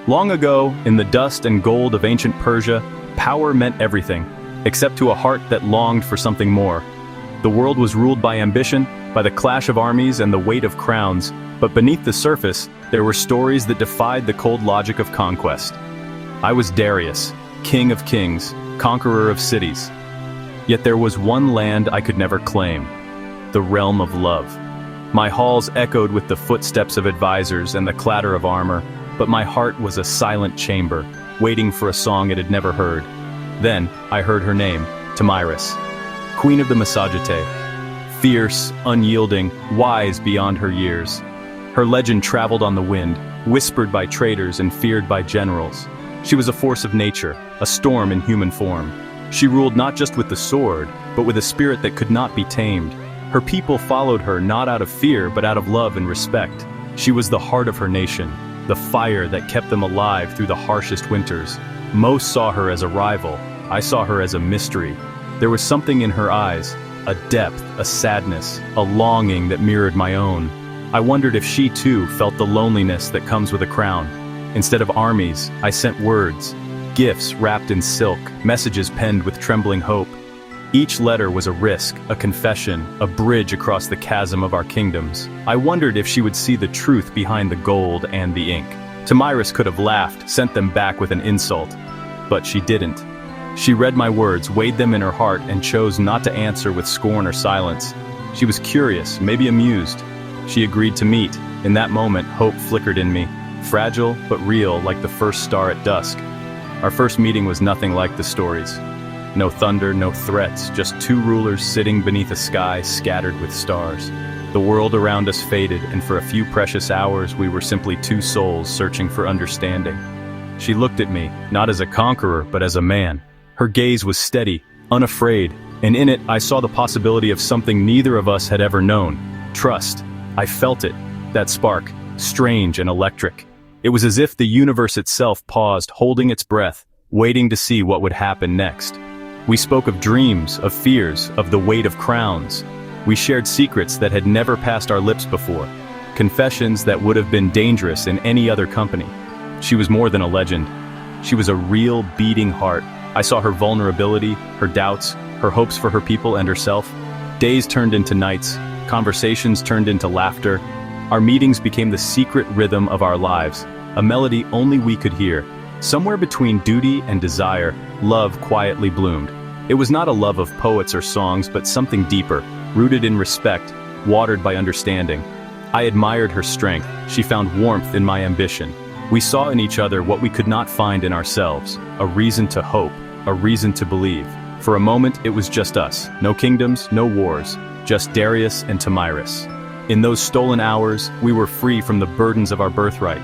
Long ago, in the dust and gold of ancient Persia, power meant everything, except to a heart that longed for something more. The world was ruled by ambition, by the clash of armies and the weight of crowns, but beneath the surface, there were stories that defied the cold logic of conquest. I was Darius, king of kings, conqueror of cities. Yet there was one land I could never claim, the realm of love. My halls echoed with the footsteps of advisors and the clatter of armor, but my heart was a silent chamber, waiting for a song it had never heard. Then, I heard her name, Tomyris, queen of the Massagetæ. Fierce, unyielding, wise beyond her years. Her legend traveled on the wind, whispered by traitors and feared by generals. She was a force of nature, a storm in human form. She ruled not just with the sword, but with a spirit that could not be tamed. Her people followed her not out of fear, but out of love and respect. She was the heart of her nation, the fire that kept them alive through the harshest winters. Most saw her as a rival. I saw her as a mystery. There was something in her eyes, a depth, a sadness, a longing that mirrored my own. I wondered if she too felt the loneliness that comes with a crown. Instead of armies, I sent words, gifts wrapped in silk, messages penned with trembling hope. Each letter was a risk, a confession, a bridge across the chasm of our kingdoms. I wondered if she would see the truth behind the gold and the ink. Tomyris could have laughed, sent them back with an insult. But she didn't. She read my words, weighed them in her heart, and chose not to answer with scorn or silence. She was curious, maybe amused. She agreed to meet. In that moment, hope flickered in me. Fragile, but real, like the first star at dusk. Our first meeting was nothing like the stories. No thunder, no threats, just two rulers sitting beneath a sky scattered with stars. The world around us faded, and for a few precious hours we were simply two souls searching for understanding. She looked at me, not as a conqueror, but as a man. Her gaze was steady, unafraid, and in it I saw the possibility of something neither of us had ever known. Trust. I felt it, that spark, strange and electric. It was as if the universe itself paused, holding its breath, waiting to see what would happen next. We spoke of dreams, of fears, of the weight of crowns. We shared secrets that had never passed our lips before, confessions that would have been dangerous in any other company. She was more than a legend. She was a real, beating heart. I saw her vulnerability, her doubts, her hopes for her people and herself. Days turned into nights, conversations turned into laughter. Our meetings became the secret rhythm of our lives, a melody only we could hear. Somewhere between duty and desire, love quietly bloomed. It was not a love of poets or songs, but something deeper, rooted in respect, watered by understanding. I admired her strength. She found warmth in my ambition. We saw in each other what we could not find in ourselves, a reason to hope, a reason to believe. For a moment, it was just us. No kingdoms, no wars, just Darius and Tomyris. In those stolen hours, we were free from the burdens of our birthright.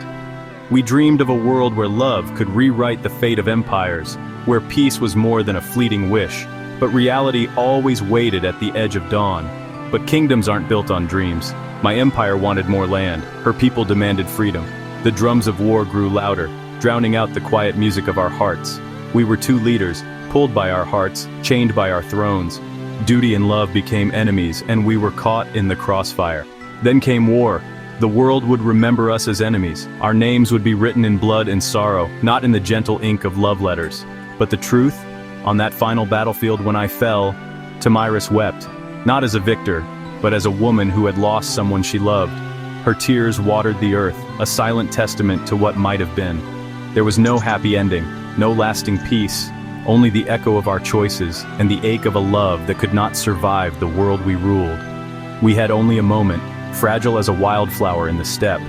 We dreamed of a world where love could rewrite the fate of empires, where peace was more than a fleeting wish, but reality always waited at the edge of dawn. But kingdoms aren't built on dreams. My empire wanted more land, her people demanded freedom. The drums of war grew louder, drowning out the quiet music of our hearts. We were two leaders, pulled by our hearts, chained by our thrones. Duty and love became enemies, and we were caught in the crossfire. Then came war. The world would remember us as enemies. Our names would be written in blood and sorrow, not in the gentle ink of love letters. But the truth, on that final battlefield when I fell, Tomyris wept, not as a victor, but as a woman who had lost someone she loved. Her tears watered the earth, a silent testament to what might have been. There was no happy ending, no lasting peace, only the echo of our choices and the ache of a love that could not survive the world we ruled. We had only a moment, fragile as a wildflower in the steppe.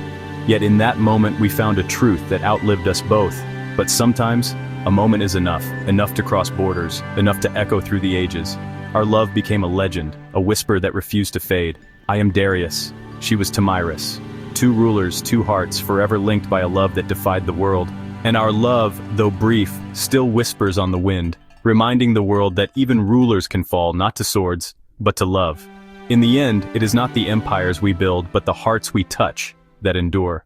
Yet in that moment we found a truth that outlived us both. But sometimes, a moment is enough to cross borders, enough to echo through the ages. Our love became a legend, a whisper that refused to fade. I am Darius. She was Tomyris. Two rulers, two hearts, forever linked by a love that defied the world. And our love, though brief, still whispers on the wind, reminding the world that even rulers can fall not to swords, but to love. In the end, it is not the empires we build, but the hearts we touch that endure.